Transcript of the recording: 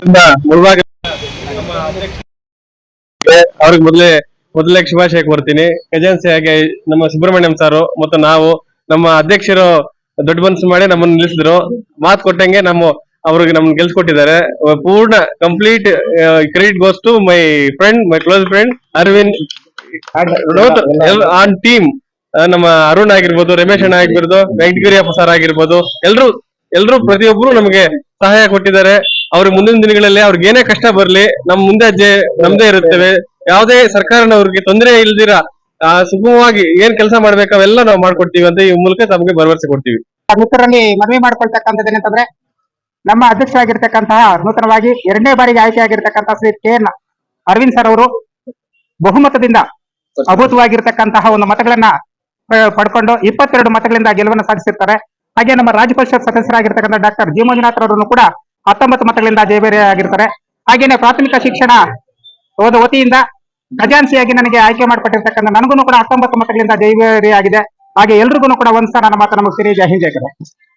ಮುಳುಬಾಗ ಅವ್ರಿಗೆ ಮೊದಲೇ ಶುಭಾಶಯ ಕೋರ್ತೀನಿ. ಖಜಾನ್ಸಿ ಆಗಿ ನಮ್ಮ ಸುಬ್ರಹ್ಮಣ್ಯಂ ಸಾರು ಮತ್ತು ನಾವು ನಮ್ಮ ಅಧ್ಯಕ್ಷರು ದೊಡ್ಡ ಮನಸ್ಸು ಮಾಡಿ ನಮ್ಮನ್ನು ನಿಲ್ಲಿಸಿದ್ರು. ಮಾತು ಕೊಟ್ಟಂಗೆ ಅವ್ರಿಗೆ ನಮ್ಮನ್ನ ಗೆಲ್ಸ್ಕೊಟ್ಟಿದ್ದಾರೆ. ಪೂರ್ಣ complete credit goes to my friend, my close friend Aravind on team. ನಮ್ಮ ಅರುಣ್ ಆಗಿರ್ಬೋದು, ರಮೇಶ್ ಅಣ್ಣ ಆಗಿರ್ಬೋದು, ವೆಂಕಟಗಿರಿಯಪ್ಪ ಸರ್ ಆಗಿರ್ಬೋದು, ಎಲ್ರು ಪ್ರತಿಯೊಬ್ಬರು ನಮಗೆ ಸಹಾಯ ಕೊಟ್ಟಿದ್ದಾರೆ. ಅವ್ರಿಗೆ ಮುಂದಿನ ದಿನಗಳಲ್ಲಿ ಅವ್ರಿಗೆ ಏನೇ ಕಷ್ಟ ಬರ್ಲಿ ಮುಂದೆ ನಮ್ದೇ ಇರುತ್ತೇವೆ. ಯಾವುದೇ ಸರ್ಕಾರನವ್ರಿಗೆ ತೊಂದರೆ ಇಲ್ದಿರ ಸುಗಮವಾಗಿ ಏನ್ ಕೆಲಸ ಮಾಡ್ಬೇಕು ಅವೆಲ್ಲ ನಾವು ಮಾಡ್ಕೊಡ್ತೀವಿ ಅಂತ ಈ ಮೂಲಕ ತಮಗೆ ಭರವಸೆ ಕೊಡ್ತೀವಿ. ಮಿತ್ರರಲ್ಲಿ ಮನವಿ ಮಾಡ್ಕೊಳ್ತಕ್ಕಂಥದ್ದು ಏನಂತಂದ್ರೆ, ನಮ್ಮ ಅಧ್ಯಕ್ಷರಾಗಿರ್ತಕ್ಕಂತಹ ನೂತನವಾಗಿ 2ನೇ ಬಾರಿಗೆ ಆಯ್ಕೆ ಆಗಿರ್ತಕ್ಕಂತಹ ಶ್ರೀ ಕೆ ಅರವಿಂದ್ ಸರ್ ಅವರು ಬಹುಮತದಿಂದ ಅಭೂತವಾಗಿರ್ತಕ್ಕಂತಹ ಒಂದು ಮತಗಳನ್ನ ಪಡ್ಕೊಂಡು 22 ಮತಗಳಿಂದ ಗೆಲುವನ್ನು ಸಾಧಿಸಿರ್ತಾರೆ. ಹಾಗೆ ನಮ್ಮ ರಾಜ್ಯ ಪರಿಷತ್ ಸದಸ್ಯರಾಗಿರ್ತಕ್ಕಂಥ ಡಾಕ್ಟರ್ ಜಿ ಮಂಜುನಾಥ್ ಅವರನ್ನು ಕೂಡ 19 ಮತಗಳಿಂದ ಜಯಬೇರಿಯಾಗಿರ್ತಾರೆ. ಹಾಗೇನೆ ಪ್ರಾಥಮಿಕ ಶಿಕ್ಷಣ ವತಿಯಿಂದ ಖಜಾನ್ಸಿಯಾಗಿ ನನಗೆ ಆಯ್ಕೆ ಮಾಡಿಕೊಟ್ಟಿರ್ತಕ್ಕಂಥ ನನಗೂ ಕೂಡ 19 ಮತಗಳಿಂದ ಜಯಬೇರಿಯಾಗಿದೆ. ಹಾಗೆ ಎಲ್ರಿಗೂ ಕೂಡ ಒಂದ್ ಸ್ಥಾನ ಮಾತ್ರ ನಮಗೆ ಸಿರಿ. ಜೈ ಹಿಂದ್, ಜೈ ಕರ್ನಾಟಕ.